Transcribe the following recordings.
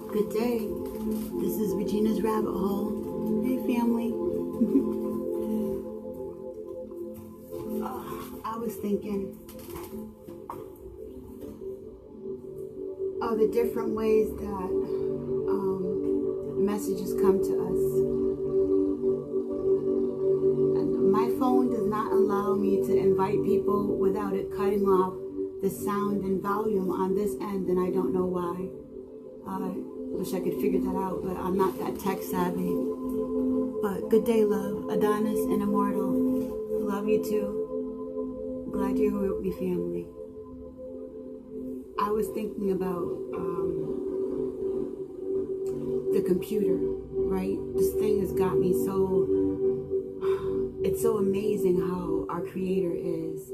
Good day. This is Regina's Rabbit Hole. Hey, family. I was thinking of the different ways that messages come to us. And my phone does not allow me to invite people without it cutting off the sound and volume on this end, and I don't know why. Wish I could figure that out, but I'm not that tech savvy. But good day, love. Adonis and Immortal. Love you too. Glad you're with me, family. I was thinking about the computer, right? This thing has got me so... It's so amazing how our Creator is.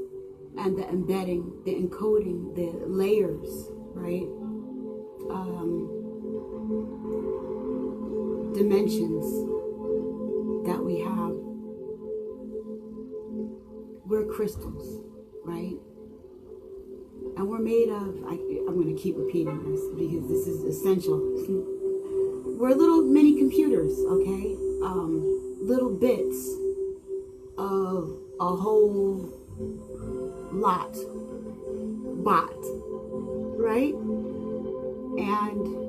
And the embedding, the encoding, the layers, right? Dimensions that we have. We're crystals, right? And we're made of, I'm going to keep repeating this because this is essential. We're little mini computers, okay? Little bits of a whole bot, right? And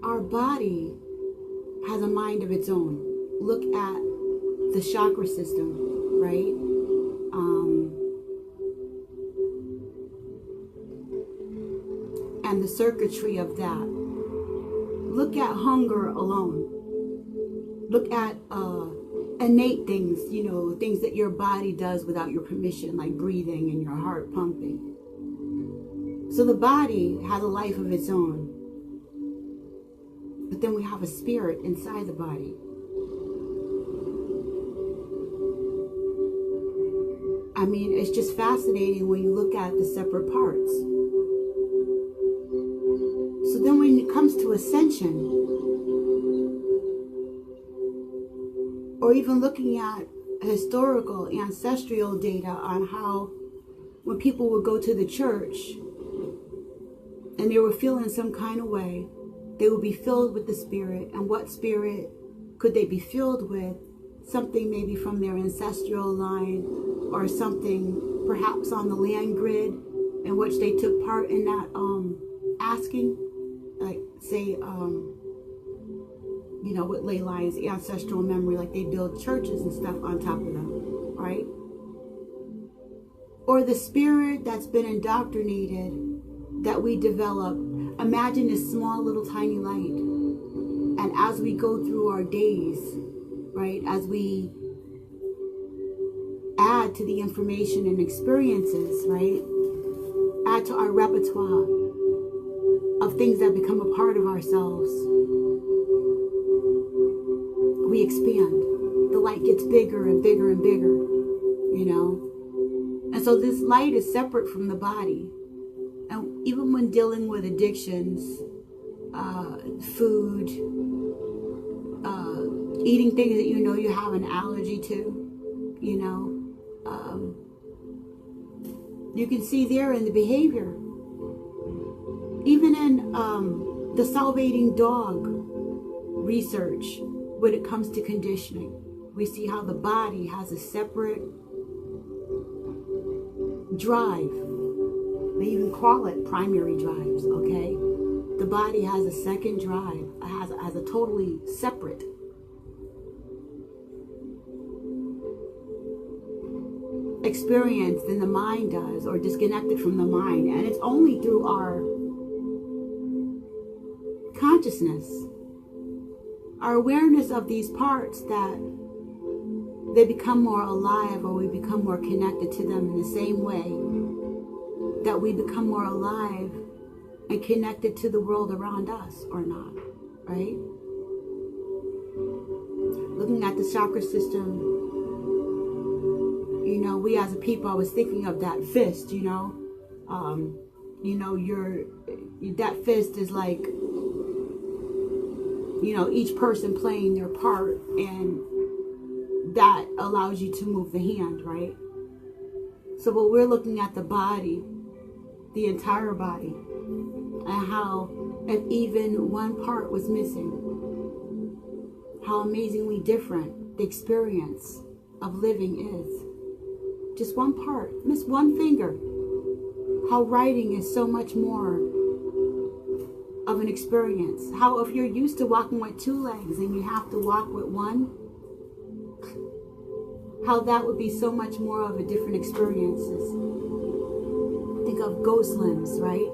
our body has a mind of its own. Look at the chakra system, right? And the circuitry of that. Look at hunger alone. Look at innate things, you know, things that your body does without your permission, like breathing and your heart pumping. So the body has a life of its own. But then we have a spirit inside the body. I mean, it's just fascinating when you look at the separate parts. So then when it comes to ascension, or even looking at historical, ancestral data on how when people would go to the church and they were feeling some kind of way, they would be filled with the spirit. And what spirit could they be filled with? Something maybe from their ancestral line, or something perhaps on the land grid in which they took part in that asking, like say, you know, with ley lines, ancestral memory, like they build churches and stuff on top of them, right? Or the spirit that's been indoctrinated that we develop. Imagine this small little tiny light, and as we go through our days, right, as we add to the information and experiences, right, add to our repertoire of things that become a part of ourselves, we expand. The light gets bigger and bigger and bigger, you know. And so this light is separate from the body. And even when dealing with addictions, food, eating things that you know you have an allergy to, you know, you can see there in the behavior. Even in the salivating dog research, when it comes to conditioning, we see how the body has a separate drive. They even call it primary drives, okay? The body has a second drive, has a totally separate experience than the mind does, or disconnected from the mind. And it's only through our consciousness, our awareness of these parts, that they become more alive, or we become more connected to them in the same way that we become more alive and connected to the world around us, or not, right? Looking at the chakra system, you know, we as a people, I was thinking of that fist, you know, that fist is like, you know, each person playing their part, and that allows you to move the hand, right? So, but we're looking at the body, the entire body, and how if even one part was missing, how amazingly different the experience of living is. Just one part, miss one finger. How writing is so much more of an experience. How if you're used to walking with two legs and you have to walk with one, how that would be so much more of a different experiences. Think of ghost limbs, right?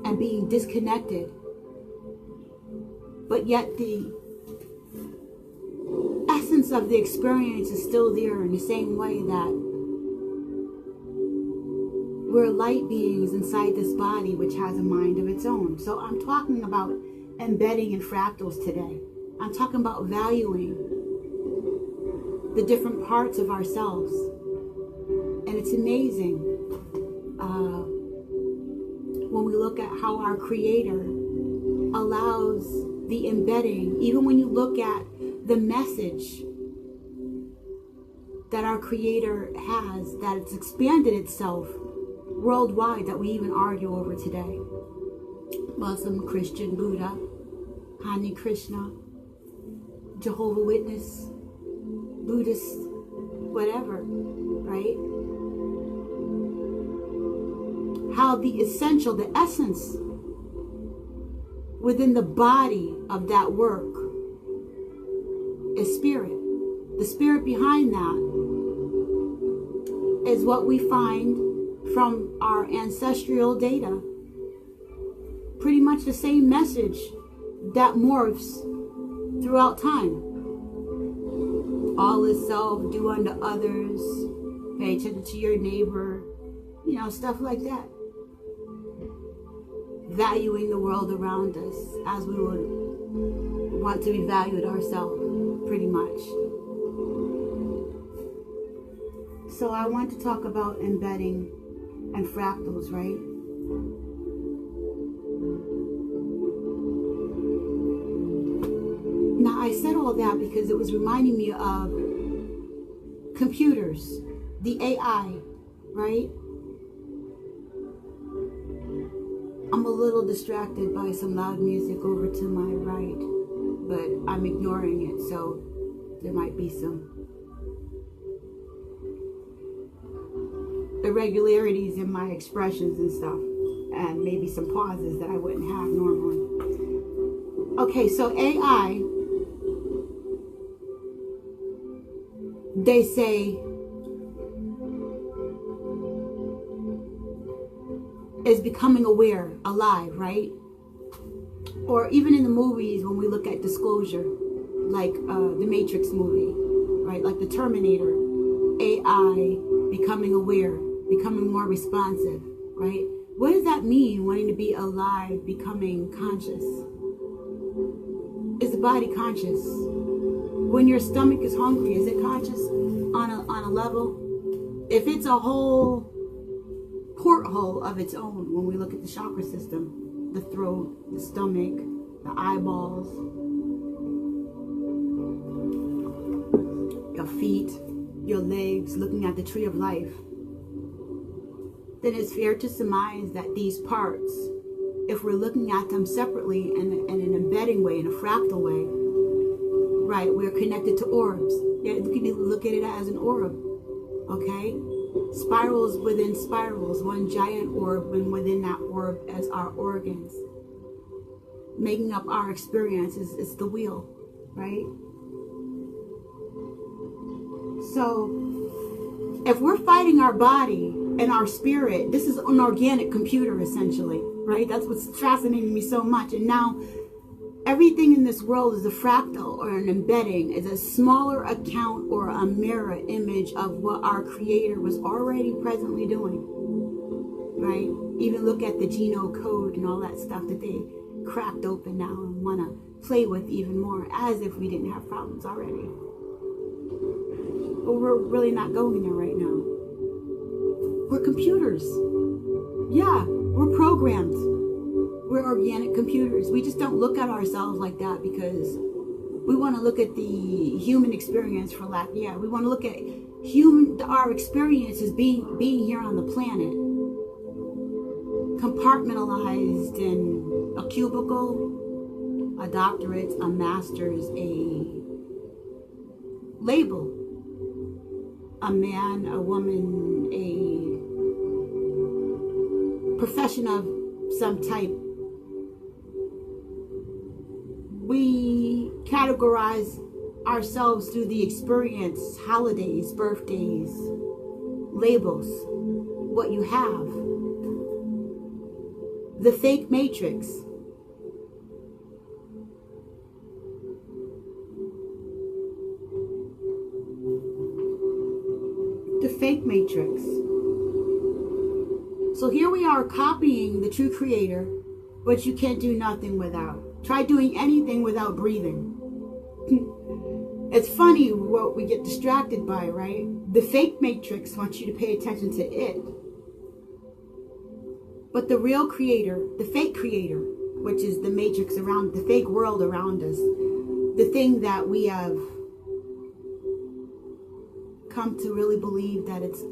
And being disconnected. But yet the essence of the experience is still there, in the same way that we're light beings inside this body, which has a mind of its own. So I'm talking about embedding in fractals today. I'm talking about valuing the different parts of ourselves. And it's amazing when we look at how our Creator allows the embedding, even when you look at the message that our Creator has, that it's expanded itself worldwide, that we even argue over today. Muslim, Christian, Buddha, Hare Krishna, Jehovah's Witness, Buddhist, whatever, right? How the essential, the essence within the body of that work is spirit. The spirit behind that is what we find from our ancestral data. Pretty much the same message that morphs throughout time. All is self, do unto others, pay attention to your neighbor, you know, stuff like that. Valuing the world around us as we would want to be valued ourselves, pretty much. So I want to talk about embedding and fractals, right? Now, I said all that because it was reminding me of computers, the AI, right? I'm a little distracted by some loud music over to my right, but I'm ignoring it, so there might be some irregularities in my expressions and stuff, and maybe some pauses that I wouldn't have normally. Okay, so AI, they say, is becoming aware, alive, right? Or even in the movies, when we look at disclosure, like the Matrix movie, right? Like the Terminator, AI becoming aware, becoming more responsive, right? What does that mean, wanting to be alive, becoming conscious? Is the body conscious? When your stomach is hungry, is it conscious on a level? If it's a whole porthole of its own, when we look at the chakra system, the throat, the stomach, the eyeballs, your feet, your legs, looking at the tree of life, then it's fair to surmise that these parts, if we're looking at them separately in an embedding way, in a fractal way, right, we're connected to orbs. Yeah, we can look at it as an orb, okay? Spirals within spirals, one giant orb, and within that orb as our organs. Making up our experience is the wheel, right? So, if we're fighting our body and our spirit, this is an organic computer essentially, right? That's what's fascinating me so much. And now Everything in this world is a fractal or an embedding, is a smaller account or a mirror image of what our Creator was already presently doing, right? Even look at the genome code and all that stuff that they cracked open now and want to play with even more, as if we didn't have problems already. But we're really not going there right now. We're computers. Yeah, we're programmed. We're organic computers. We just don't look at ourselves like that because we want to look at the human experience for lack. Yeah, we want to look at our experience as being here on the planet, compartmentalized in a cubicle, a doctorate, a master's, a label, a man, a woman, a profession of some type. We categorize ourselves through the experience, holidays, birthdays, labels, what you have. The fake matrix. The fake matrix. So here we are copying the true Creator, but you can't do nothing without. Try doing anything without breathing. It's funny what we get distracted by, right? The fake matrix wants you to pay attention to it. But the real Creator, the fake Creator, which is the matrix around, the fake world around us, the thing that we have come to really believe that it's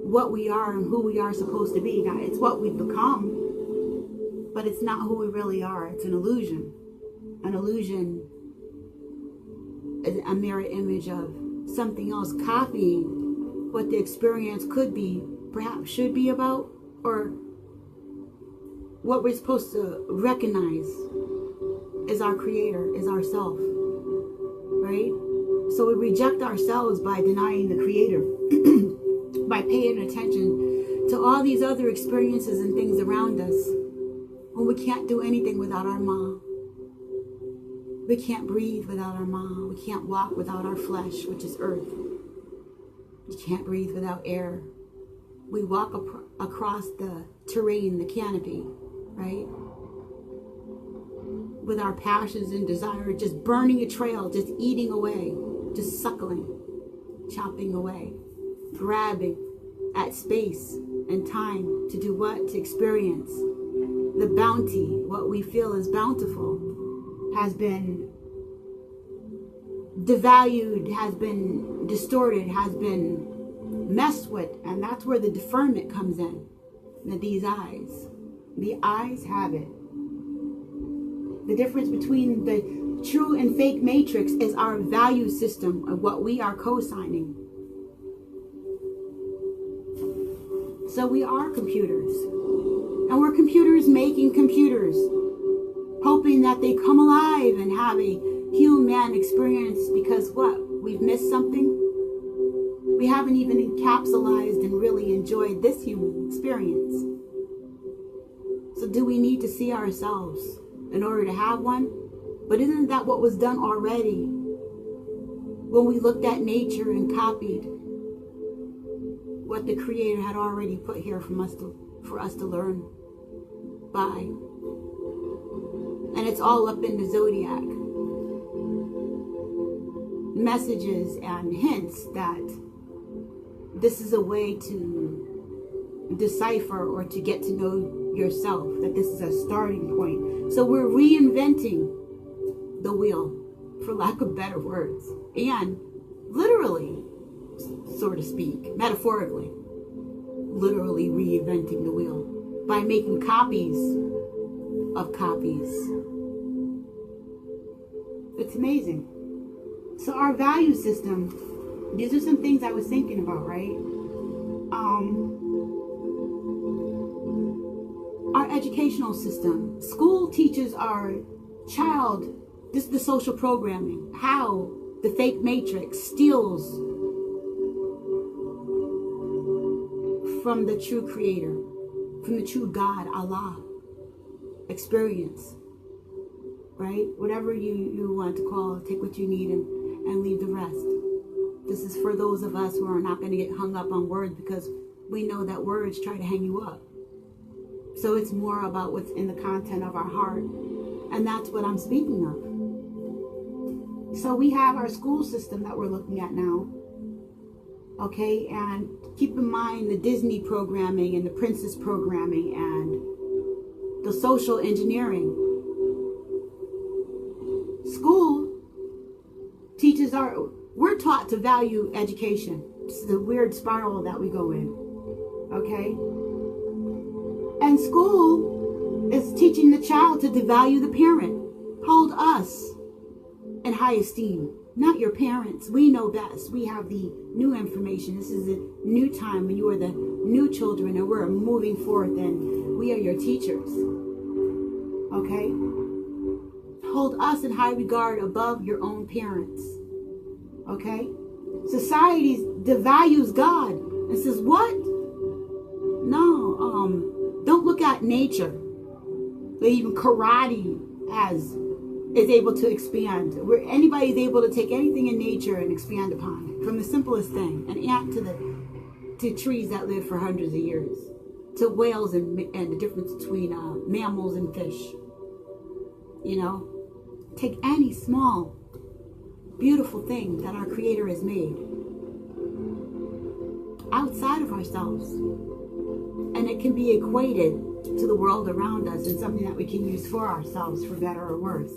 what we are and who we are supposed to be. Now, it's what we've become. But it's not who we really are. It's an illusion. An illusion is a mirror image of something else, copying what the experience could be, perhaps should be about, or what we're supposed to recognize is our Creator, is ourself, right? So we reject ourselves by denying the Creator, by paying attention to all these other experiences and things around us. When we can't do anything without our Ma. We can't breathe without our Ma. We can't walk without our flesh, which is earth. We can't breathe without air. We walk across the terrain, the canopy, right? With our passions and desire, just burning a trail, just eating away, just suckling, chopping away, grabbing at space and time to do what? To experience. The bounty, what we feel is bountiful, has been devalued, has been distorted, has been messed with. And that's where the deferment comes in. These eyes. The eyes have it. The difference between the true and fake matrix is our value system of what we are co-signing. So we are computers. And we're computers making computers, hoping that they come alive and have a human experience because what? We've missed something? We haven't even encapsulated and really enjoyed this human experience. So do we need to see ourselves in order to have one? But isn't that what was done already? When we looked at nature and copied what the Creator had already put here for us to learn by. And it's all up in the zodiac. Messages and hints that this is a way to decipher or to get to know yourself, that this is a starting point. So we're reinventing the wheel, for lack of better words, and literally, so to speak, metaphorically, literally reinventing the wheel by making copies of copies. It's amazing. So our value system, these are some things I was thinking about, right? Our educational system. School teaches our child, this is the social programming, how the fake matrix steals from the true Creator, from the true God, Allah, experience. right? Whatever you want to call, take what you need and leave the rest. This is for those of us who are not going to get hung up on words, because we know that words try to hang you up. So it's more about what's in the content of our heart. And that's what I'm speaking of. So we have our school system that we're looking at now. Okay, and keep in mind the Disney programming and the princess programming and the social engineering. School teaches we're taught to value education. It's the weird spiral that we go in. Okay? And school is teaching the child to devalue the parent. Hold us in high esteem, not your parents. We know best. We have the new information. This is a new time when you are the new children and we're moving forth and we are your teachers. Okay? Hold us in high regard above your own parents. Okay? Society devalues God and says, what? No, don't look at nature. Even karate is able to expand. Where anybody is able to take anything in nature and expand upon it. From the simplest thing, an ant to trees that live for hundreds of years, to whales and the difference between mammals and fish. You know, take any small, beautiful thing that our Creator has made outside of ourselves, and it can be equated to the world around us and something that we can use for ourselves, for better or worse,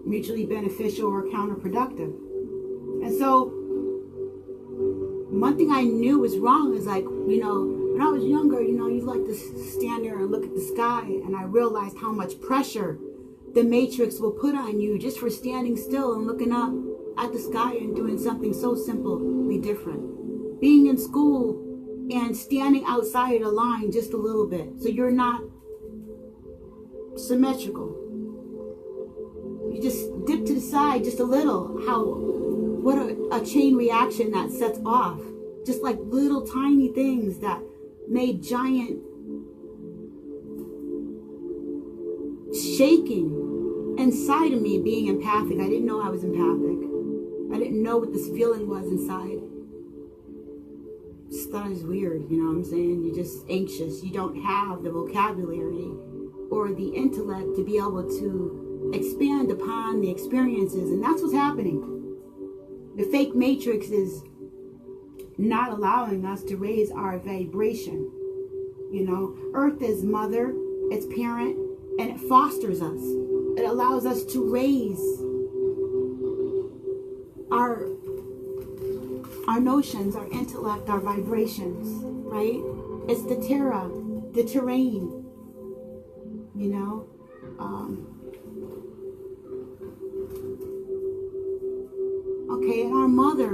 mutually beneficial or counterproductive. And so one thing I knew was wrong is, like, you know, when I was younger, you know, you like to stand there and look at the sky, and I realized how much pressure the matrix will put on you just for standing still and looking up at the sky and doing something so simply different. Being in school and standing outside a line just a little bit, so you're not symmetrical. You just dip to the side just a little. What a chain reaction that sets off. Just like little tiny things that made giant shaking inside of me. Being empathic, I didn't know I was empathic. I didn't know what this feeling was inside. Just thought it was weird, you know what I'm saying? You're just anxious. You don't have the vocabulary or the intellect to be able to expand upon the experiences, and that's what's happening. The fake matrix is not allowing us to raise our vibration. You know, Earth is mother, it's parent, and it fosters us. It allows us to raise our notions, our intellect, our vibrations, right? It's the terra, the terrain, you know. Okay, and our mother,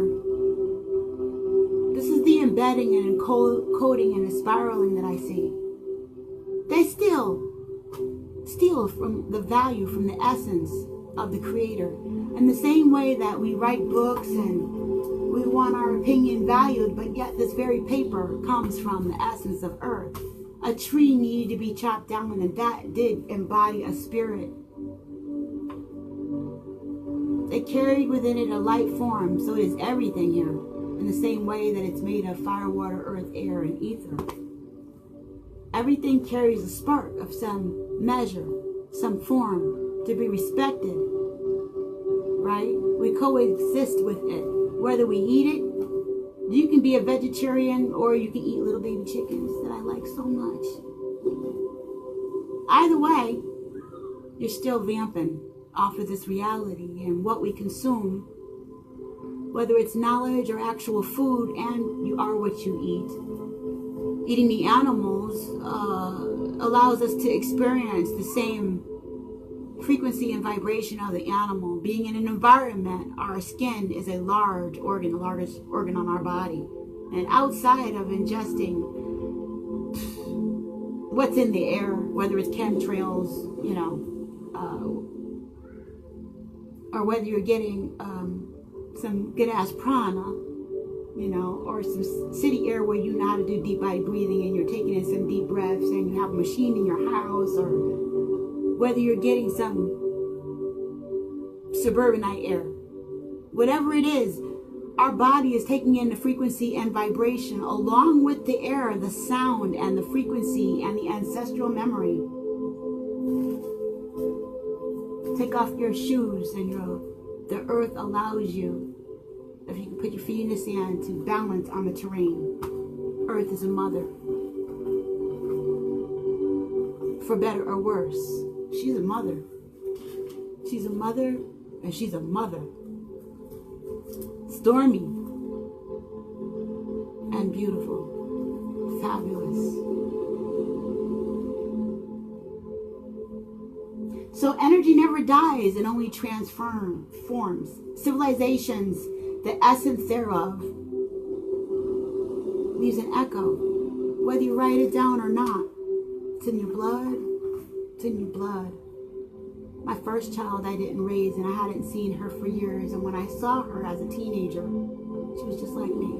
this is the embedding and encoding and the spiraling that I see. They steal from the value, from the essence of the Creator. In the same way that we write books and we want our opinion valued, but yet this very paper comes from the essence of Earth. A tree needed to be chopped down, and that did embody a spirit. It carried within it a light form, so it is everything here, in the same way that it's made of fire, water, earth, air, and ether. Everything carries a spark of some measure, some form, to be respected, right? We coexist with it. Whether we eat it, you can be a vegetarian or you can eat little baby chickens that I like so much. Either way, you're still vamping off of this reality and what we consume, whether it's knowledge or actual food, and you are what you eat. Eating the animals allows us to experience the same frequency and vibration of the animal. Being in an environment, our skin is a large organ, the largest organ on our body. And outside of ingesting what's in the air, whether it's chemtrails, you know, or whether you're getting some good-ass prana, you know, or some city air where you know how to do deep body breathing and you're taking in some deep breaths and you have a machine in your house, or whether you're getting some suburbanite air, whatever it is, our body is taking in the frequency and vibration along with the air, the sound and the frequency and the ancestral memory. Take off your shoes and the earth allows you, if you can put your feet in the sand, to balance on the terrain. Earth is a mother. For better or worse, she's a mother. She's a mother, and she's a mother. Stormy and beautiful, fabulous. So energy never dies, it only transforms. Civilizations, the essence thereof, leaves an echo, whether you write it down or not. It's in your blood. It's in your blood. My first child I didn't raise, and I hadn't seen her for years. And when I saw her as a teenager, she was just like me.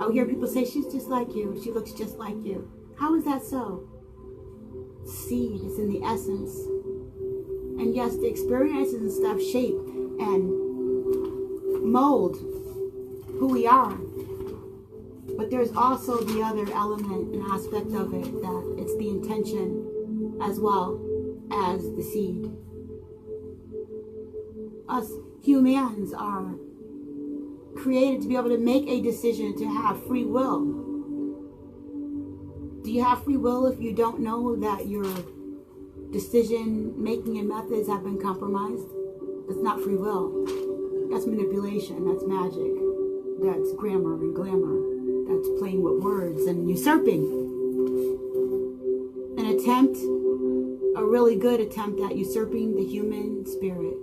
I would hear people say, she's just like you. She looks just like you. How is that so? Seed is in the essence. And yes, the experiences and stuff shape and mold who we are. But there's also the other element and aspect of it, that it's the intention as well as the seed. Us humans are created to be able to make a decision, to have free will. Do you have free will if you don't know that your decision making and methods have been compromised? That's not free will. That's manipulation. That's magic. That's grammar and glamour. That's playing with words and usurping. An attempt, a really good attempt at usurping the human spirit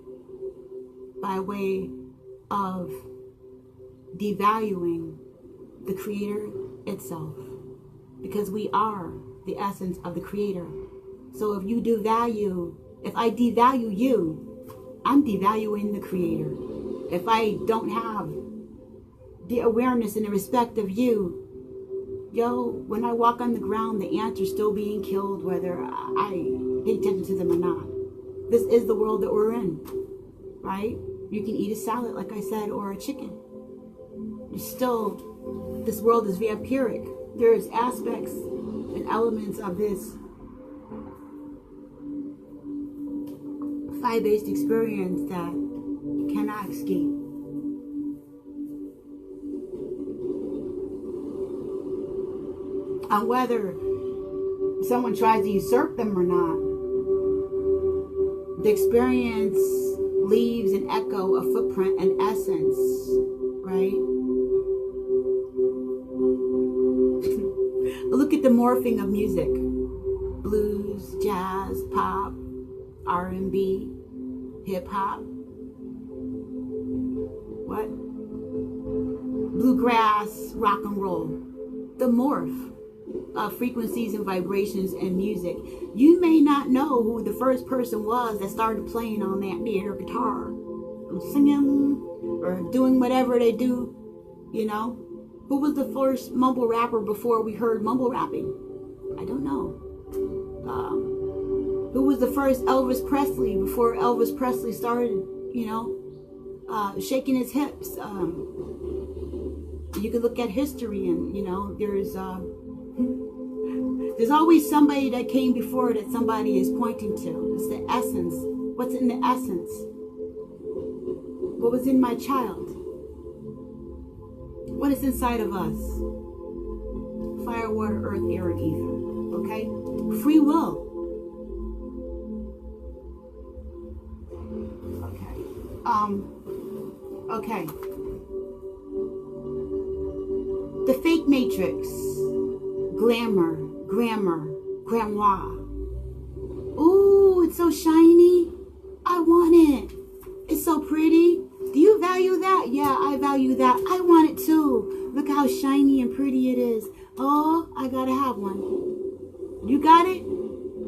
by way of devaluing the Creator itself. Because we are the essence of the Creator. So if you do value, if I devalue you, I'm devaluing the Creator. If I don't have the awareness and the respect of you, when I walk on the ground, the ants are still being killed, whether I pay attention to them or not. This is the world that we're in, right? You can eat a salad, like I said, or a chicken. This world is vampiric. There's aspects and elements of this phi-based experience that you cannot escape. On whether someone tries to usurp them or not, the experience leaves an echo, a footprint, an essence, right? Look at the morphing of music. Blues, jazz, pop, R&B, hip-hop. What? Bluegrass, rock and roll. The morph of frequencies and vibrations and music. You may not know who the first person was that started playing on that their guitar, or singing, or doing whatever they do, Who was the first mumble rapper before we heard mumble rapping? I don't know. Who was the first Elvis Presley before Elvis Presley started, shaking his hips? You could look at history and, there's always somebody that came before that somebody is pointing to. It's the essence. What's in the essence? What was in my child? What is inside of us? Fire, water, earth, air, and ether. Okay? Free will. Okay. The fake matrix. Glamour. Grammar. Grimoire. Ooh, it's so shiny. I want it. It's so pretty. Do you value that? Yeah, I value that. I want it too. Look how shiny and pretty it is. Oh, I gotta have one. You got it?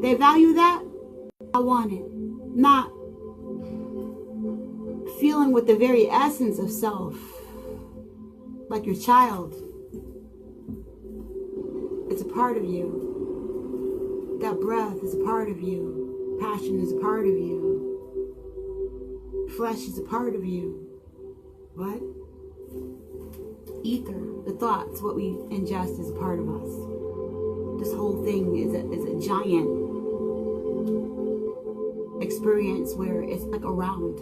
They value that? I want it. Not feeling with the very essence of self. Like your child. It's a part of you. That breath is a part of you. Passion is a part of you. Flesh is a part of you. What? Ether, the thoughts, what we ingest is a part of us. This whole thing is a giant experience where it's like a round.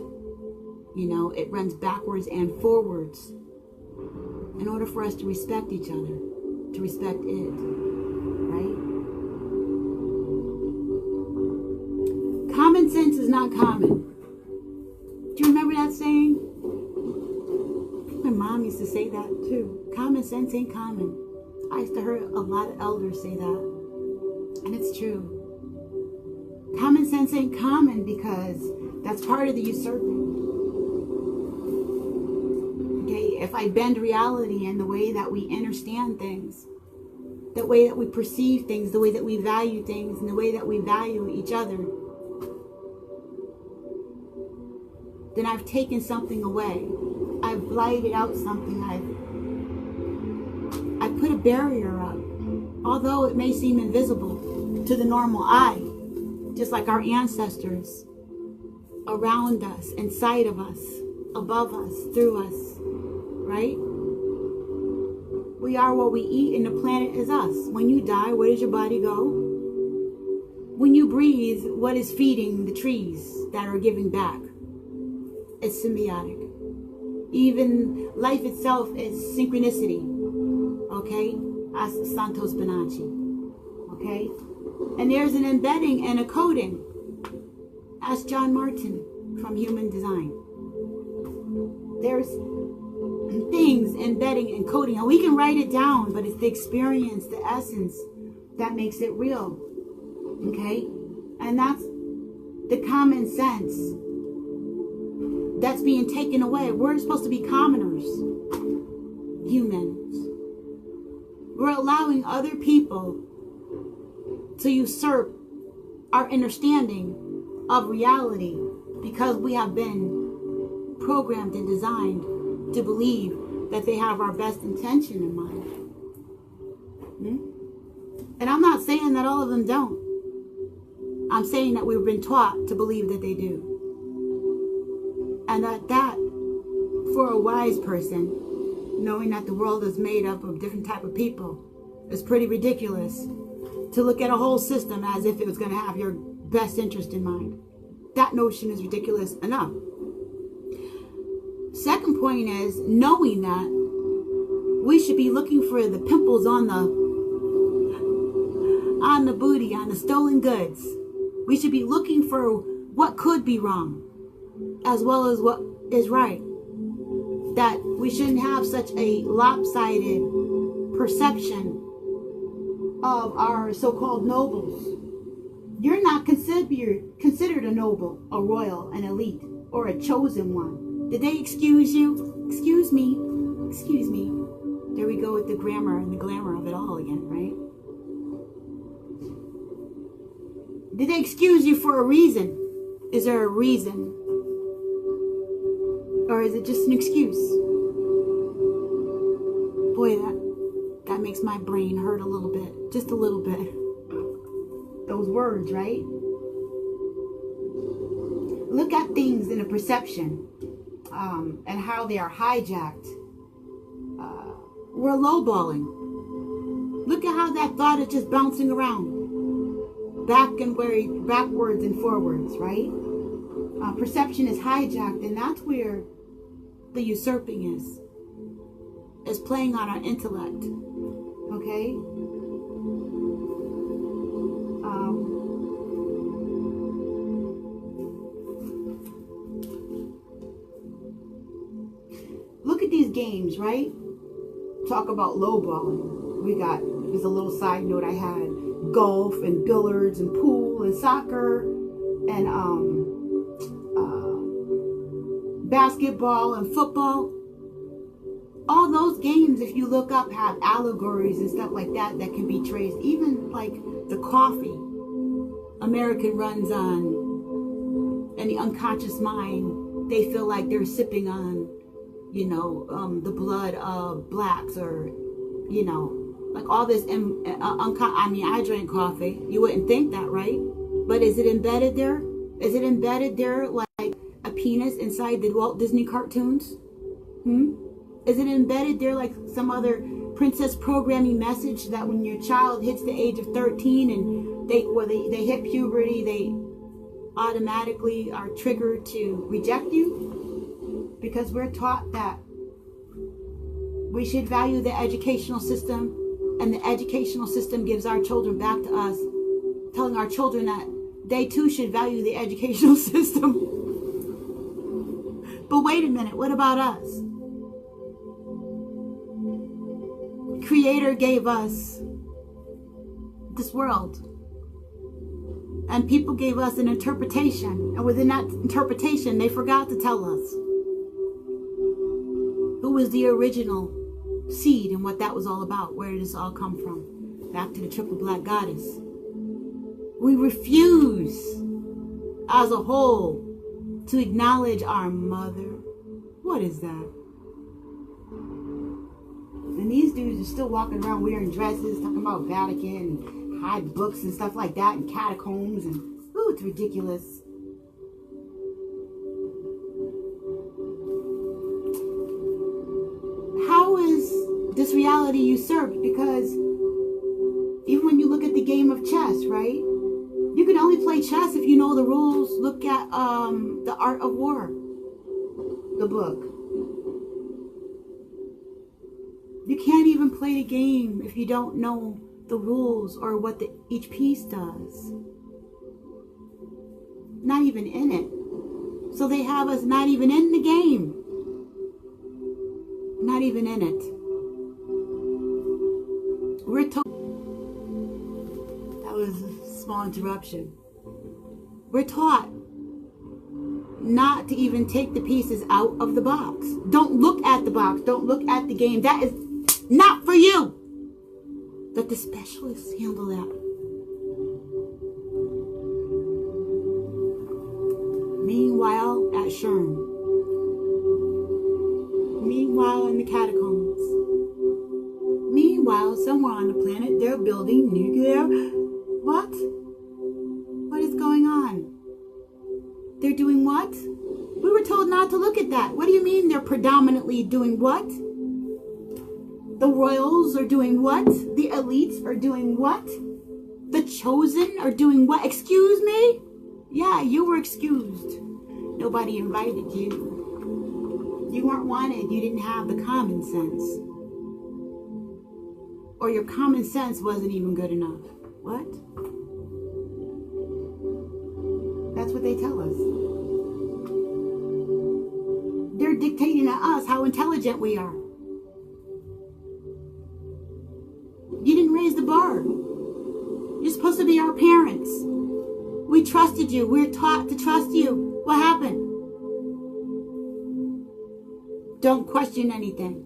You know, it runs backwards and forwards in order for us to respect each other, to respect it, right? Common sense is not common. Do you remember that saying? My mom used to say that too. Common sense ain't common. I used to hear a lot of elders say that. And it's true. Common sense ain't common because that's part of the usurping. Okay, if I bend reality and the way that we understand things, the way that we perceive things, the way that we value things, and the way that we value each other, then I've taken something away. I've blighted out something. I've put a barrier up. Although it may seem invisible to the normal eye, just like our ancestors, around us, inside of us, above us, through us, right? We are what we eat, and the planet is us. When you die, where does your body go? When you breathe, what is feeding the trees that are giving back? It's symbiotic. Even life itself is synchronicity. Okay? As Santos Bonacci. Okay? And there's an embedding and a coding. Ask John Martin from Human Design. There's things embedding and coding. And we can write it down, but it's the experience, the essence that makes it real. Okay? And that's the common sense that's being taken away. We're supposed to be commoners, humans. We're allowing other people to usurp our understanding of reality because we have been programmed and designed to believe that they have our best intention in mind. And I'm not saying that all of them don't. I'm saying that we've been taught to believe that they do. And that, for a wise person, knowing that the world is made up of different type of people, is pretty ridiculous to look at a whole system as if it was going to have your best interest in mind. That notion is ridiculous enough. Second point is knowing that we should be looking for the pimples on the booty, on the stolen goods. We should be looking for what could be wrong, as well as what is right. That we shouldn't have such a lopsided perception of our so-called nobles. You're not considered a noble, a royal, an elite, or a chosen one. Did they excuse you? Excuse me. Excuse me. There we go with the grammar and the glamour of it all again, right? Did they excuse you for a reason? Is there a reason? Or is it just an excuse? Boy, that makes my brain hurt a little bit. Just a little bit. Those words, right? Look at things in a perception and how they are hijacked. We're lowballing. Look at how that thought is just bouncing around. Backwards and forwards, right? Perception is hijacked, and that's where the usurping is playing on our intellect. Okay? Look at these games, right? Talk about lowballing. There's a little side note I had. Golf and billiards and pool and soccer and basketball and football. All those games, if you look up, have allegories and stuff like that can be traced. Even like the coffee American runs on, and the unconscious mind, they feel like they're sipping on, the blood of blacks, or, like all this. I drank coffee. You wouldn't think that, right? But is it embedded there? Is it embedded there like a penis inside the Walt Disney cartoons? Is it embedded there like some other princess programming message that when your child hits the age of 13 and they hit puberty, they automatically are triggered to reject you? Because we're taught that we should value the educational system, and the educational system gives our children back to us, telling our children that they too should value the educational system. But wait a minute, what about us? The Creator gave us this world, and people gave us an interpretation, and within that interpretation they forgot to tell us who was the original seed and what that was all about. Where did this all come from? Back to the triple black goddess. We refuse as a whole to acknowledge our mother. What is that? And these dudes are still walking around wearing dresses, talking about Vatican and hide books and stuff like that, and catacombs, and ooh, it's ridiculous. How is this reality usurped? Because even when you look at the game of chess, right? You can only play chess if you know the rules. Look at The Art of War, the book. You can't even play the game if you don't know the rules or what each piece does. Not even in it. So they have us not even in the game. Not even in it. We're told. That was a small interruption. We're taught not to even take the pieces out of the box. Don't look at the box. Don't look at the game. That is not for you. Let the specialists handle that. Meanwhile, at Sherm. Meanwhile, in the catacombs. Meanwhile, somewhere on the planet, they're building nuclear. What? What is going on? They're doing what? We were told not to look at that. What do you mean they're predominantly doing what? The royals are doing what? The elites are doing what? The chosen are doing what? Excuse me? Yeah, you were excused. Nobody invited you. You weren't wanted. You didn't have the common sense. Or your common sense wasn't even good enough. What? That's what they tell us. They're dictating to us how intelligent we are. You didn't raise the bar. You're supposed to be our parents. We trusted you. We're taught to trust you. What happened? Don't question anything.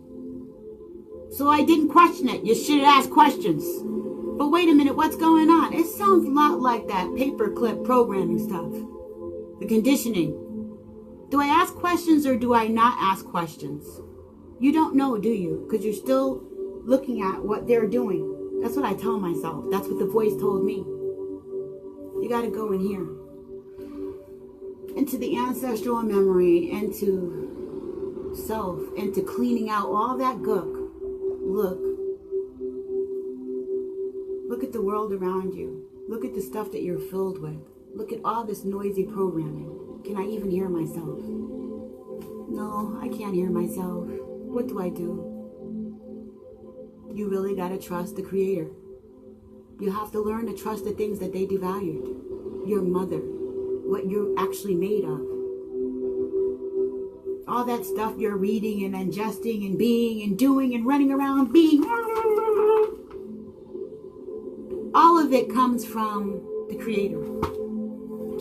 So I didn't question it. You should have asked questions. But wait a minute, what's going on? It sounds a lot like that paperclip programming stuff. The conditioning. Do I ask questions or do I not ask questions? You don't know, do you? Because you're still looking at what they're doing. That's what I tell myself. That's what the voice told me. You got to go in here. Into the ancestral memory, into self, into cleaning out all that gook. Look. Look at the world around you. Look at the stuff that you're filled with. Look at all this noisy programming. Can I even hear myself? No, I can't hear myself. What do I do? You really got to trust the Creator. You have to learn to trust the things that they devalued. Your mother. What you're actually made of. All that stuff you're reading and ingesting and being and doing and running around being. All of it comes from the Creator.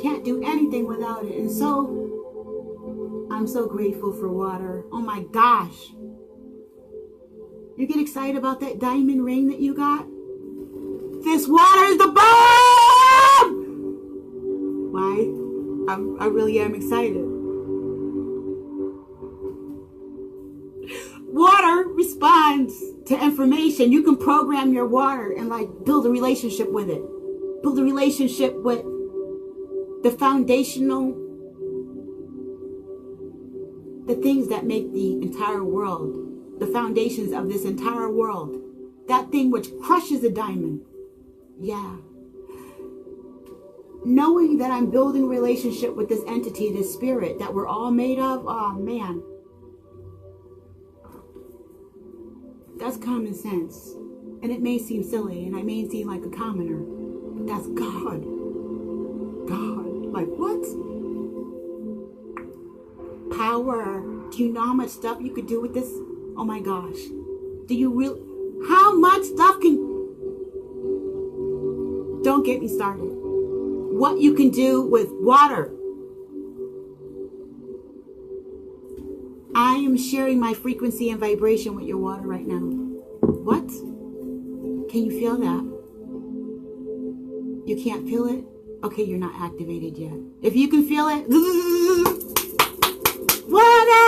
Can't do anything without it. And so, I'm so grateful for water. Oh my gosh. You get excited about that diamond ring that you got? This water is the bomb! Why? I really am excited. Water responds to information. You can program your water and like build a relationship with it. Build a relationship with the foundational, the things that make the entire world, the foundations of this entire world, that thing which crushes a diamond. Yeah. Knowing that I'm building a relationship with this entity, this spirit that we're all made of, oh man. That's common sense. And it may seem silly, and I may seem like a commoner, but that's God. God. Like, what? Power. Do you know how much stuff you could do with this? Oh my gosh. Do you really? How much stuff can... Don't get me started. What you can do with water. I am sharing my frequency and vibration with your water right now. What? Can you feel that? You can't feel it? Okay, you're not activated yet. If you can feel it, water!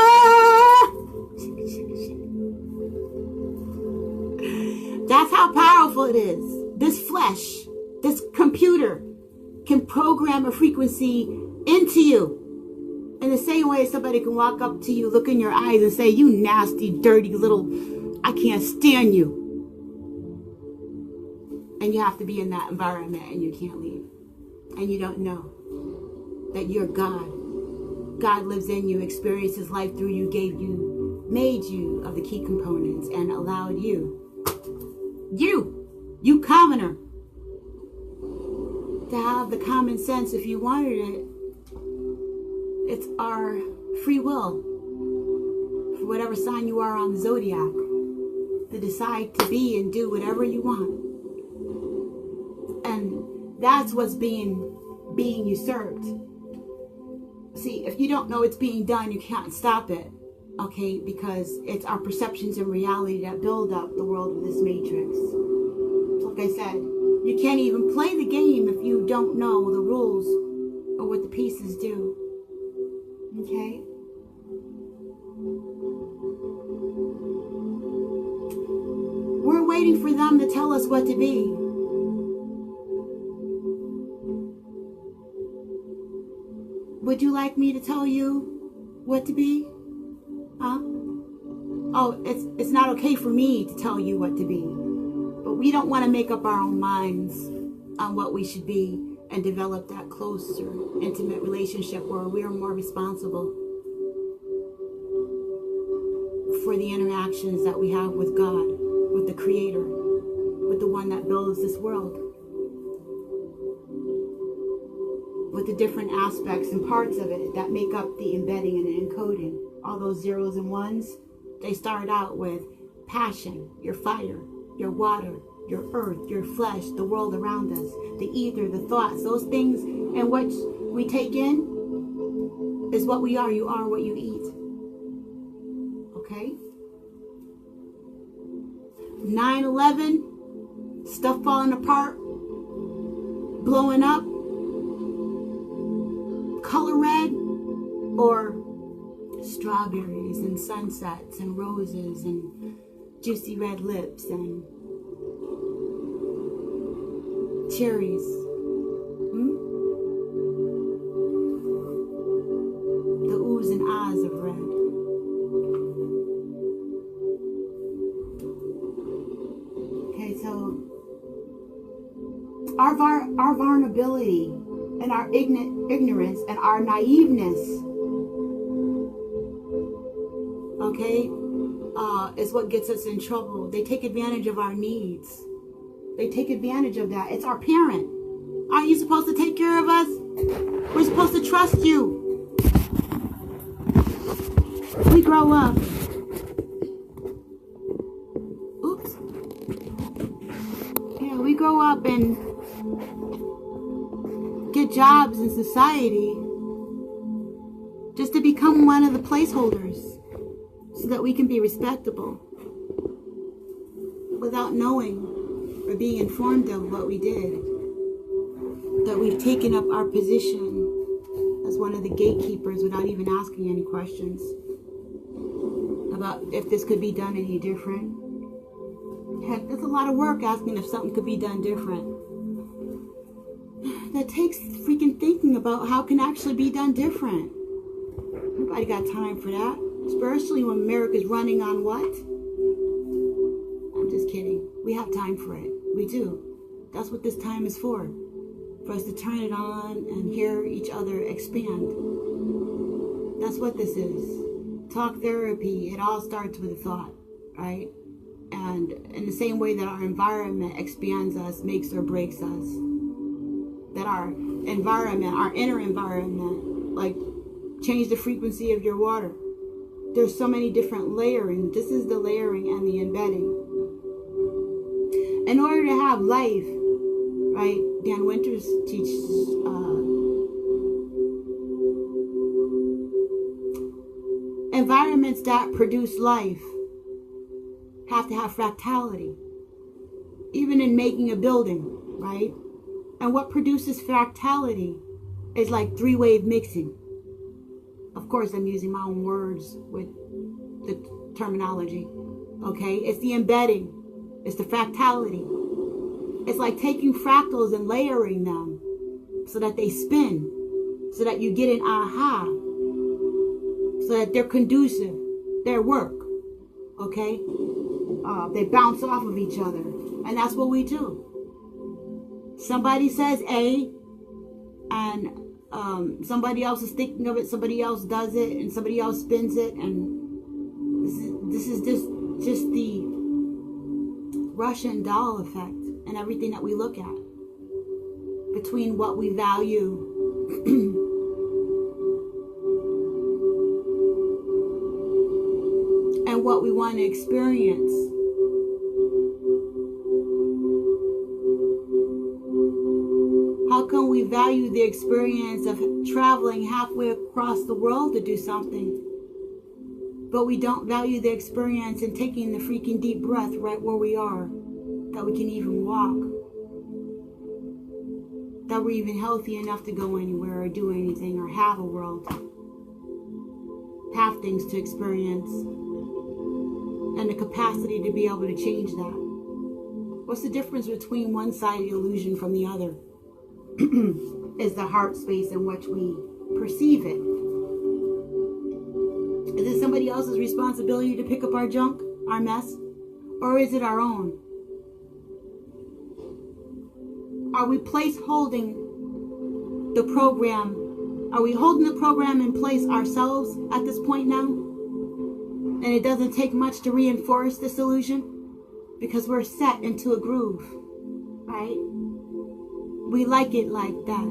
That's how powerful it is. This flesh, this computer can program a frequency into you. In the same way somebody can walk up to you, look in your eyes and say, you nasty, dirty little, I can't stand you. And you have to be in that environment and you can't leave. And you don't know that you're God. God lives in you, experiences life through you, gave you, made you of the key components and allowed you commoner, to have the common sense if you wanted it. It's our free will, for whatever sign you are on the zodiac, to decide to be and do whatever you want. And that's what's being usurped. See, if you don't know it's being done, you can't stop it, okay? Because it's our perceptions and reality that build up the world of this matrix. So like I said, you can't even play the game if you don't know the rules or what the pieces do. Okay? We're waiting for them to tell us what to be. Would you like me to tell you what to be? Huh? Oh, it's not okay for me to tell you what to be. But we don't want to make up our own minds on what we should be and develop that closer, intimate relationship where we are more responsible for the interactions that we have with God, with the Creator, with the one that builds this world, with the different aspects and parts of it that make up the embedding and the encoding. All those zeros and ones, they start out with passion, your fire, your water, your earth, your flesh, the world around us, the ether, the thoughts, those things and what we take in is what we are. You are what you eat. Okay? 9/11, stuff falling apart, blowing up, color red, or strawberries and sunsets and roses and juicy red lips and cherries. The oohs and ahs of red. Okay, so our vulnerability and our ignorance and our naiveness, okay, is what gets us in trouble. They take advantage of our needs. They take advantage of that. It's our parent. Aren't you supposed to take care of us? We're supposed to trust you. We grow up. Oops. Yeah, we grow up and get jobs in society just to become one of the placeholders so that we can be respectable without knowing or being informed of what we did, that we've taken up our position as one of the gatekeepers without even asking any questions about if this could be done any different. Heck, that's a lot of work asking if something could be done different. that takes freaking thinking about how it can actually be done different. Nobody got time for that. Especially when America's running on what? I'm just kidding. We have time for it. We do. That's what this time is for. For us to turn it on and hear each other expand. That's what this is. Talk therapy, it all starts with a thought, right? And in the same way that our environment expands us, makes or breaks us, that our environment, our inner environment, like change the frequency of your water. There's so many different layering. This is the layering and the embedding. In order to have life, right? Dan Winters teaches environments that produce life have to have fractality. Even in making a building, right? And what produces fractality is like three-wave mixing. Of course, I'm using my own words with the terminology. Okay? It's the embedding. It's the fractality. It's like taking fractals and layering them so that they spin, so that you get an aha, so that they're conducive, their work, okay? They bounce off of each other, and that's what we do. Somebody says A, and somebody else is thinking of it, somebody else does it, and somebody else spins it, and this is just the Russian doll effect. And everything that we look at between what we value and what we want to experience. How can we value the experience of traveling halfway across the world to do something, but we don't value the experience in taking the freaking deep breath right where we are? That we can even walk, that we're even healthy enough to go anywhere or do anything or have a world, have things to experience, and the capacity to be able to change that. What's the difference between one side of the illusion from the other? Is the heart space in which we perceive it. Is it somebody else's responsibility to pick up our junk, our mess, or is it our own? Are we holding the program? Are we holding the program in place ourselves at this point now? And it doesn't take much to reinforce this illusion because we're set into a groove, right? We like it like that.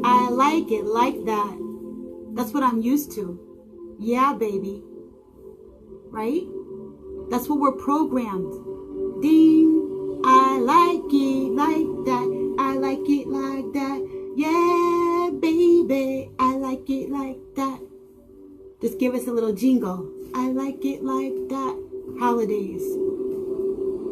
I like it like that. That's what I'm used to. Yeah, baby. Right? That's what we're programmed. Ding. I like it like that. I like it like that. Yeah, baby. I like it like that. Just give us a little jingle. I like it like that. Holidays.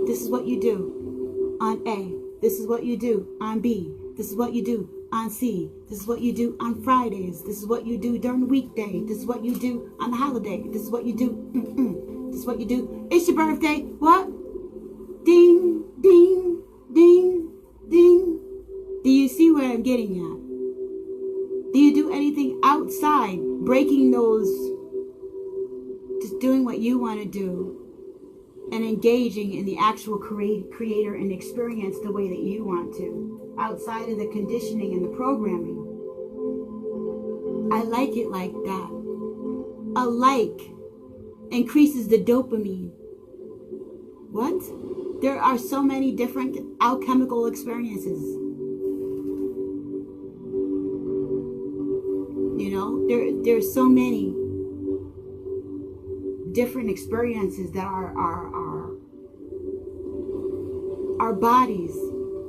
This is what you do on A. This is what you do on B. This is what you do on C. This is what you do on Fridays. This is what you do during the weekday. This is what you do on the holiday. This is what you do. This is what you do. It's your birthday. What? Ding, ding, ding, ding. Do you see where I'm getting at? Do you do anything outside, breaking those, just doing what you want to do and engaging in the actual creator and experience the way that you want to, outside of the conditioning and the programming? I like it like that. A like increases the dopamine. What? There are so many different alchemical experiences. You know, there's so many different experiences that our bodies.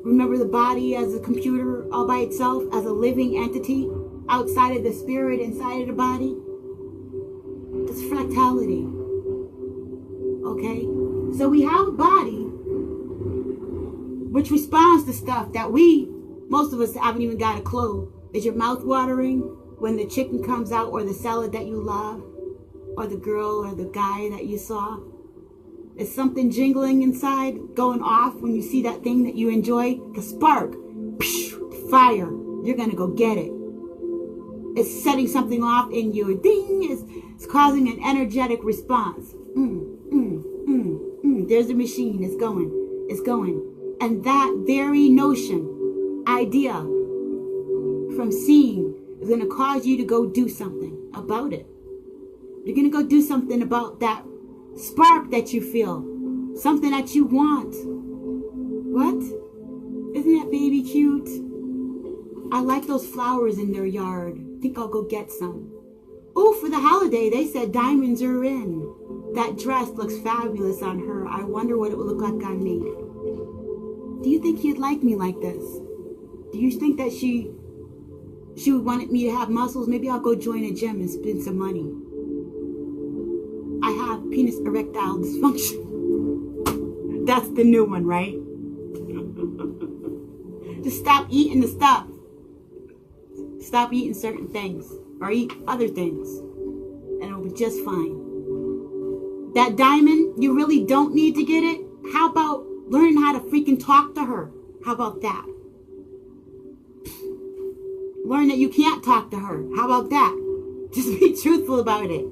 Remember the body as a computer all by itself, as a living entity outside of the spirit, inside of the body. That's fractality. Okay? So we have a body which responds to stuff that most of us haven't even got a clue. Is your mouth watering when the chicken comes out, or the salad that you love, or the girl or the guy that you saw? Is something jingling inside, going off when you see that thing that you enjoy? The spark, fire, you're going to go get it. It's setting something off in you. Ding, it's causing an energetic response. There's a machine, it's going. And that very notion, idea, from seeing is going to cause you to go do something about it. You're going to go do something about that spark that you feel. Something that you want. What? Isn't that baby cute? I like those flowers in their yard. I think I'll go get some. Oh, for the holiday, they said diamonds are in. That dress looks fabulous on her. I wonder what it would look like on me. Do you think he'd like me like this? Do you think that she would want me to have muscles? Maybe I'll go join a gym and spend some money. I have penis erectile dysfunction. That's the new one, right? Just stop eating the stuff. Stop eating certain things. Or eat other things. And it'll be just fine. That diamond, you really don't need to get it. How about learning how to freaking talk to her? How about that? Learn that you can't talk to her. How about that? Just be truthful about it.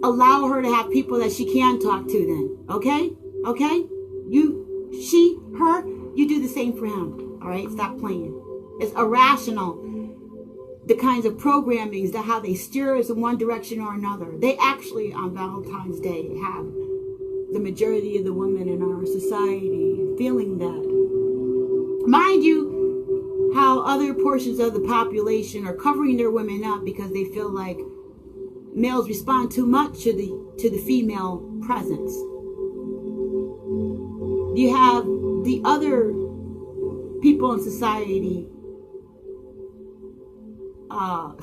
Allow her to have people that she can talk to then. Okay? Okay? You, she, her, you do the same for him. All right? Stop playing. It's irrational. The kinds of programmings, that how they steer us in one direction or another. They actually, on Valentine's Day, have the majority of the women in our society feeling that. Mind you, how other portions of the population are covering their women up because they feel like males respond too much to the female presence. You have the other people in society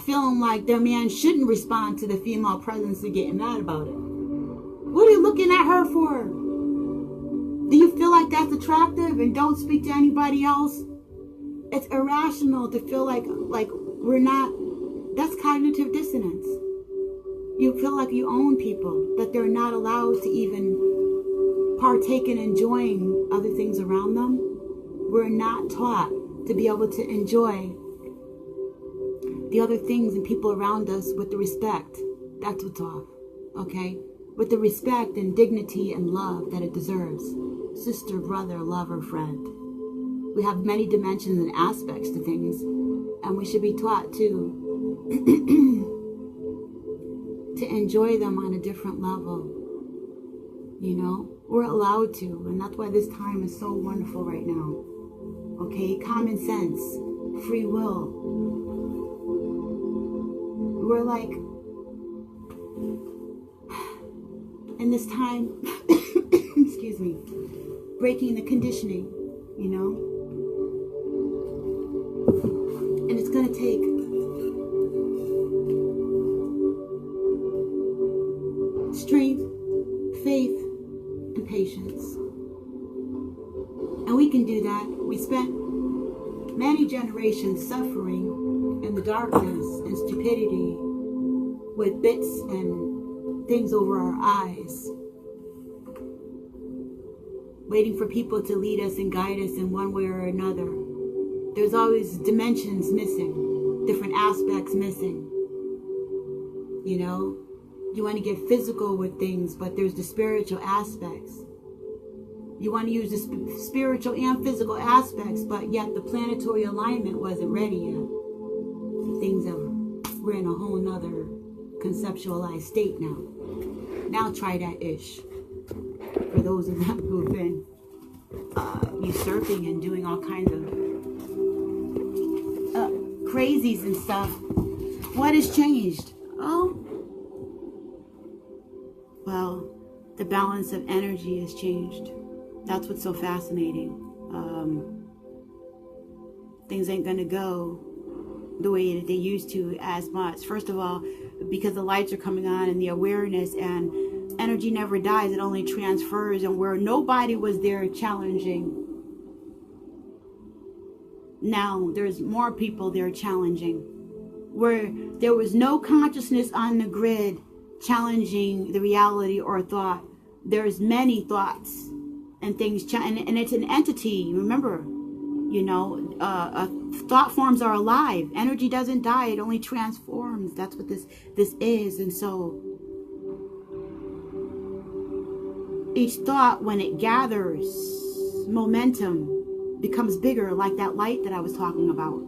feeling like their man shouldn't respond to the female presence and getting mad about it. What are you looking at her for? Do you feel like that's attractive and don't speak to anybody else? It's irrational to feel like we're not. That's cognitive dissonance. You feel like you own people, that they're not allowed to even partake in enjoying other things around them. We're not taught to be able to enjoy the other things and people around us with the respect. That's what's off. Okay? With the respect and dignity and love that it deserves. Sister, brother, lover, friend. We have many dimensions and aspects to things, and we should be taught to to enjoy them on a different level. You know? We're allowed to, and that's why this time is so wonderful right now. Okay? Common sense. Free will. We're like, in this time, excuse me, breaking the conditioning, you know? And it's going to take strength, faith, and patience. And we can do that. We spent many generations suffering in the darkness and stupidity with bits and things over our eyes, waiting for people to lead us and guide us in one way or another. There's always dimensions missing, different aspects missing. You know, you want to get physical with things, but there's the spiritual aspects. You want to use the spiritual and physical aspects, but yet the planetary alignment wasn't ready yet. Things we're in a whole nother conceptualized state now. Now try that ish. For those of them who have been usurping and doing all kinds of crazies and stuff. What has changed? Oh, well, the balance of energy has changed. That's what's so fascinating. Things ain't gonna go the way that they used to as much. First of all, because the lights are coming on and the awareness, and energy never dies, it only transfers, and where nobody was there challenging, now there's more people there challenging. Where there was no consciousness on the grid challenging the reality or thought, there's many thoughts and things, and it's an entity. Remember, thought forms are alive. Energy doesn't die, it only transforms. That's what this is. And so each thought, when it gathers momentum, becomes bigger, like that light that I was talking about.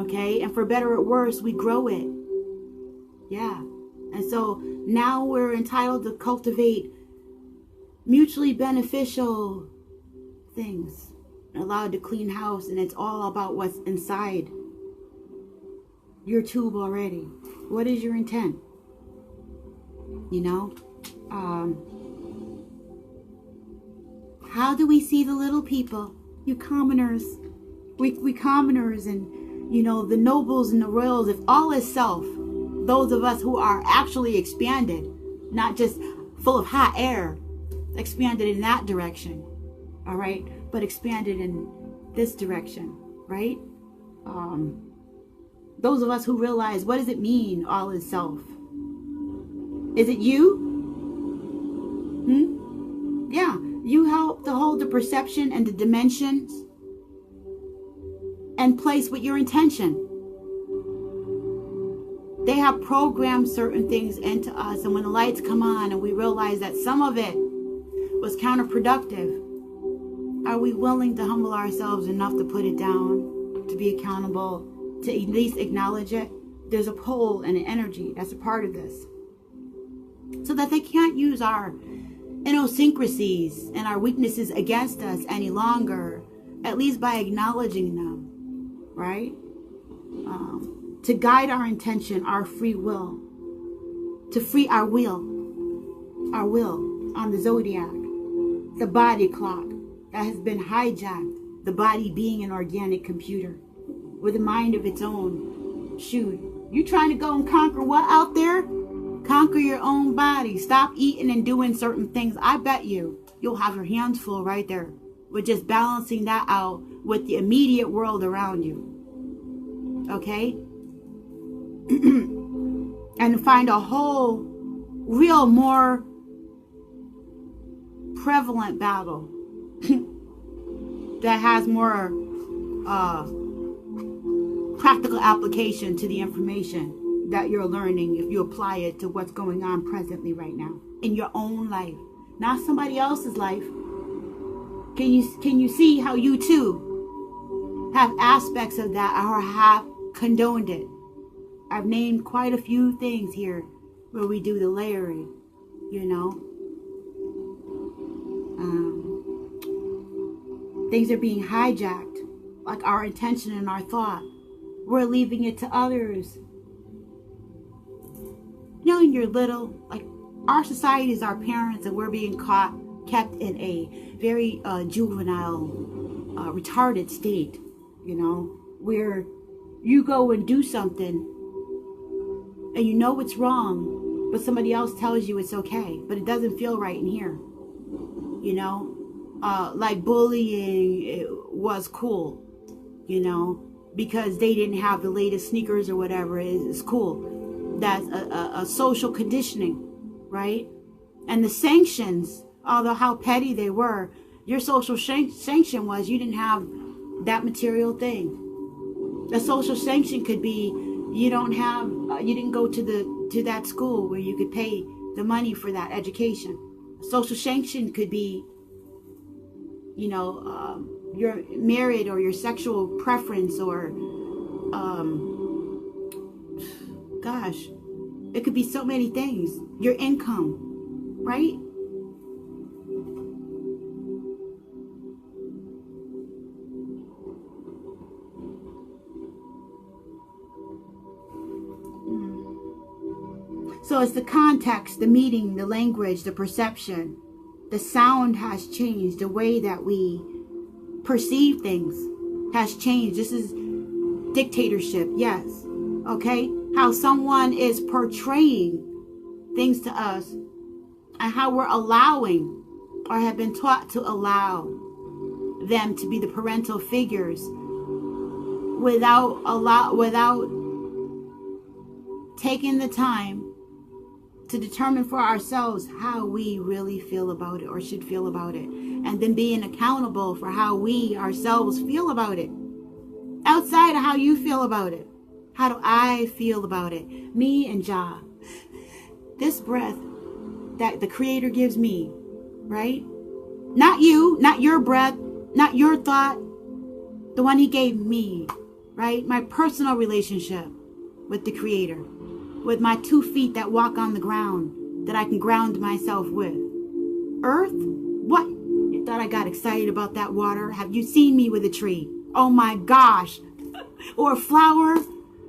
Okay, and for better or worse, we grow it. Yeah. And so now we're entitled to cultivate mutually beneficial things, allowed to clean house, and it's all about what's inside your tube already. What is your intent? How do we see the little people, you commoners? We commoners, and the nobles and the royals. If all is self, those of us who are actually expanded, not just full of hot air, expanded in that direction, all right, but expanded in this direction, right? Those of us who realize, what does it mean, all is self? Is it you? Yeah, you help to hold the perception and the dimensions and place with your intention. They have programmed certain things into us, and when the lights come on and we realize that some of it was counterproductive, are we willing to humble ourselves enough to put it down, to be accountable, to at least acknowledge it? There's a pull and an energy that's a part of this, so that they can't use our idiosyncrasies and our weaknesses against us any longer, at least by acknowledging them, right? To guide our intention, our free will, to free our will on the zodiac, the body clock that has been hijacked, the body being an organic computer with a mind of its own. Shoot, you trying to go and conquer what out there? Conquer your own body. Stop eating and doing certain things. I bet you'll have your hands full right there with just balancing that out with the immediate world around you. Okay? And find a whole real more prevalent battle that has more practical application to the information that you're learning if you apply it to what's going on presently right now in your own life, not somebody else's life. Can you see how you too have aspects of that or have condoned it? I've named quite a few things here where we do the layering, things are being hijacked, like our intention and our thought. We're leaving it to others. In your little, like, our society is our parents, and we're being kept in a very juvenile, retarded state, where you go and do something and it's wrong, but somebody else tells you it's okay, but it doesn't feel right in here. Like bullying, it was cool, because they didn't have the latest sneakers or whatever. It's cool. That's a social conditioning, right? And the sanctions, although how petty they were, your social sanction was you didn't have that material thing. The social sanction could be you didn't go to that school where you could pay the money for that education. Social sanction could be, you're married, or your sexual preference, or gosh, it could be so many things. Your income, right? So it's the context, the meaning, the language, the perception. The sound has changed. The way that we perceive things has changed. This is dictatorship, yes. Okay? How someone is portraying things to us, and how we're allowing, or have been taught to allow, them to be the parental figures without taking the time to determine for ourselves how we really feel about it or should feel about it. And then being accountable for how we ourselves feel about it. Outside of how you feel about it. How do I feel about it? Me and Jah. This breath that the Creator gives me, right? Not you, not your breath, not your thought. The one He gave me, right? My personal relationship with the Creator. With my 2 feet that walk on the ground, that I can ground myself with. Earth? What? You thought I got excited about that water? Have you seen me with a tree? Oh my gosh. Or a flower,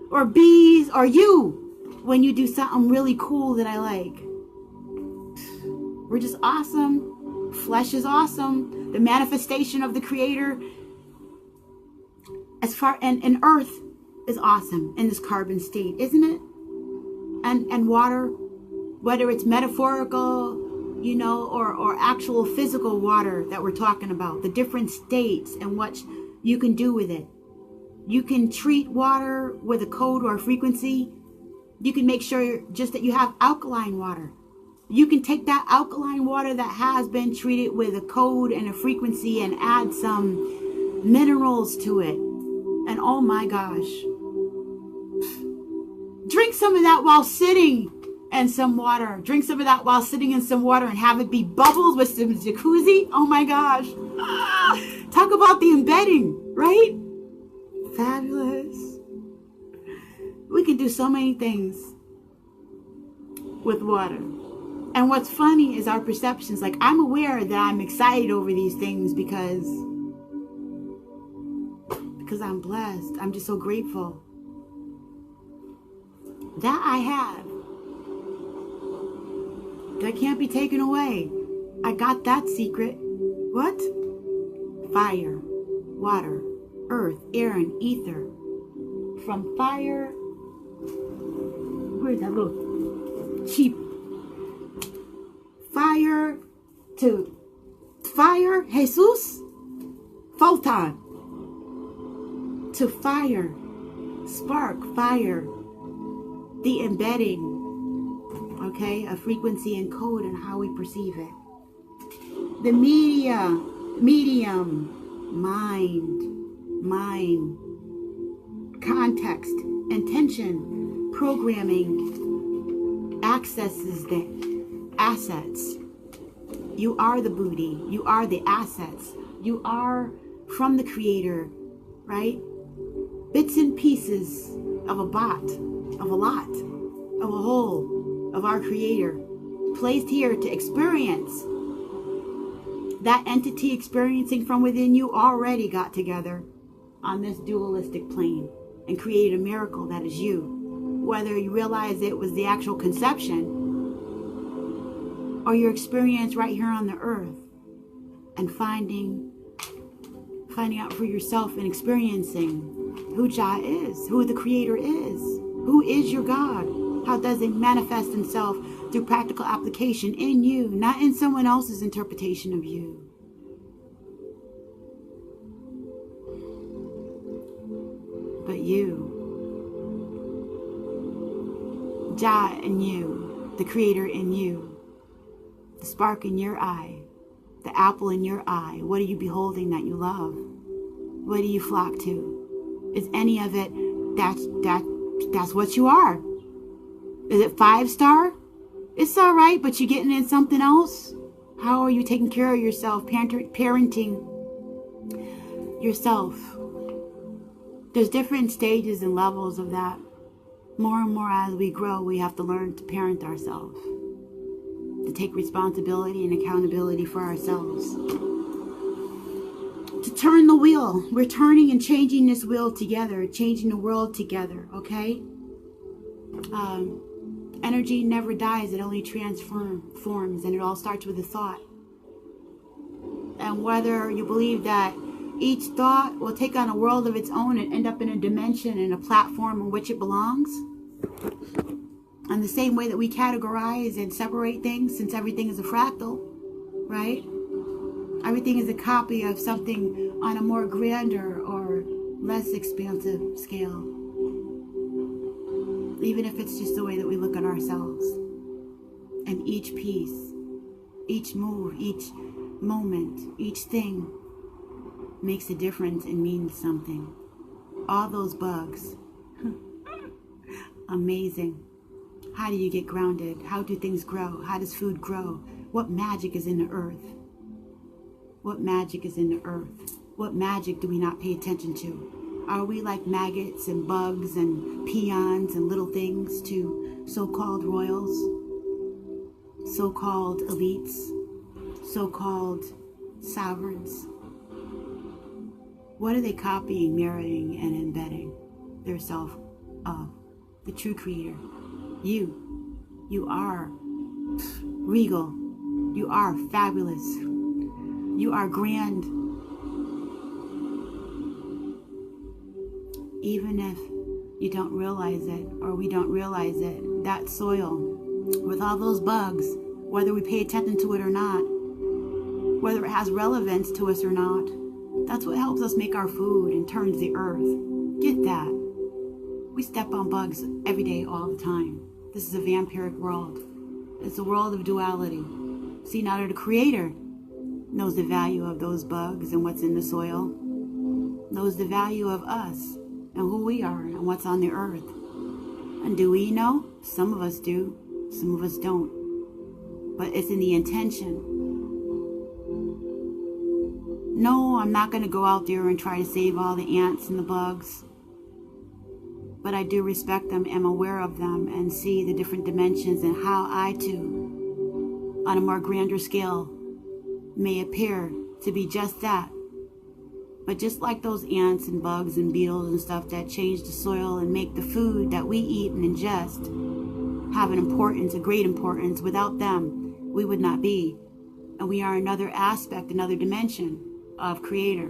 or bees, or you, when you do something really cool that I like. We're just awesome. Flesh is awesome. The manifestation of the Creator and earth is awesome in this carbon state, isn't it? And water, whether it's metaphorical, or actual physical water that we're talking about, the different states and what you can do with it. You can treat water with a code or a frequency. You can make sure just that you have alkaline water. You can take that alkaline water that has been treated with a code and a frequency and add some minerals to it. And oh my gosh. Drink some of that while sitting in some water. Drink some of that while sitting in some water and have it be bubbles with some jacuzzi. Oh my gosh. Talk about the embedding, right? Fabulous. We can do so many things with water. And what's funny is our perceptions. Like, I'm aware that I'm excited over these things because I'm blessed. I'm just so grateful. That I have. That can't be taken away. I got that secret. What? Fire, water, earth, air, and ether. From fire. Where's that little cheap? Fire to fire, Jesus. Photon. To fire. Spark, fire. The embedding, okay, a frequency and code and how we perceive it. The medium, mind, context, intention, programming, accesses the assets. You are the booty. You are the assets. You are from the Creator, right? Bits and pieces of a bot. Of a lot, of a whole, of our Creator, placed here to experience. That entity experiencing from within you already got together on this dualistic plane and created a miracle that is you. Whether you realize it was the actual conception or your experience right here on the earth and finding out for yourself and experiencing who Jah is, who the Creator is. Who is your God? How does it manifest Himself through practical application in you, not in someone else's interpretation of you? But you, Jah in you, the Creator in you, the spark in your eye, the apple in your eye. What are you beholding that you love? What do you flock to? Is any of it that's what you are? Is it 5-star? It's all right, but you're getting in something else. How are you taking care of yourself, parenting yourself? There's different stages and levels of that. More and more as we grow, we have to learn to parent ourselves, to take responsibility and accountability for ourselves. To turn the wheel. We're turning and changing this wheel together, changing the world together, okay? Energy never dies, it only transforms, and it all starts with a thought. And whether you believe that each thought will take on a world of its own and end up in a dimension and a platform in which it belongs, and the same way that we categorize and separate things, since everything is a fractal, right? Everything is a copy of something on a more grander or less expansive scale. Even if it's just the way that we look at ourselves. And each piece, each move, each moment, each thing makes a difference and means something. All those bugs. Amazing. How do you get grounded? How do things grow? How does food grow? What magic is in the earth? What magic is in the earth? What magic do we not pay attention to? Are we like maggots and bugs and peons and little things to so-called royals, so-called elites, so-called sovereigns? What are they copying, mirroring, and embedding their self of? The true creator. You are regal. You are fabulous. You are grand. Even if you don't realize it, or we don't realize it, that soil with all those bugs, whether we pay attention to it or not, whether it has relevance to us or not, that's what helps us make our food and turns the earth. Get that. We step on bugs every day, all the time. This is a vampiric world. It's a world of duality. See, now the creator knows the value of those bugs and what's in the soil, knows the value of us and who we are and what's on the earth. And do we know? Some of us do, some of us don't. But it's in the intention. No, I'm not going to go out there and try to save all the ants and the bugs. But I do respect them, am aware of them, and see the different dimensions and how I too, on a more grander scale, may appear to be just that. But just like those ants and bugs and beetles and stuff that change the soil and make the food that we eat and ingest have an importance, a great importance, without them, we would not be. And we are another aspect, another dimension of creator.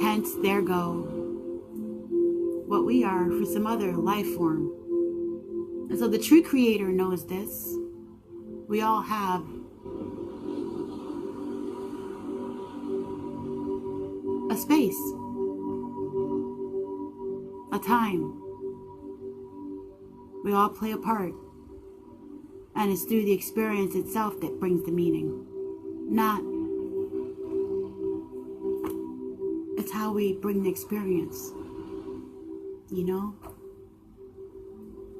Hence, there go what we are for some other life form. And so the true creator knows this. We all have a space, a time. We all play a part. And it's through the experience itself that brings the meaning. Not, it's how we bring the experience. You know,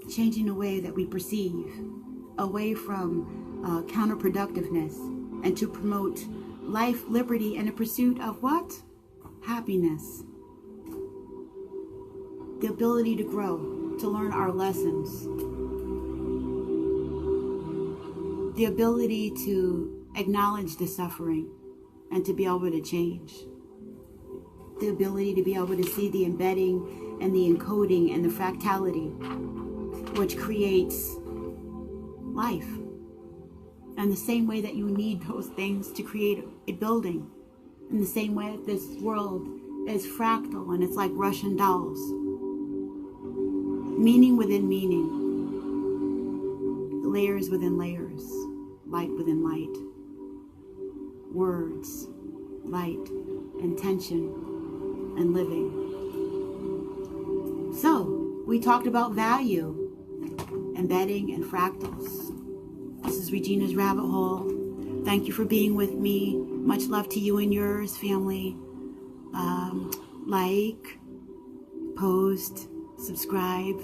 changing the way that we perceive, away from counterproductiveness, and to promote life, liberty, and the pursuit of what? Happiness. The ability to grow, to learn our lessons. The ability to acknowledge the suffering and to be able to change. The ability to be able to see the embedding and the encoding and the fractality, which creates life. And the same way that you need those things to create a building, in the same way that this world is fractal and it's like Russian dolls. Meaning within meaning, layers within layers, light within light, words, light, intention, and living. So, we talked about value, embedding, and fractals. This is Regina's Rabbit Hole. Thank you for being with me. Much love to you and yours, family. Like, post, subscribe.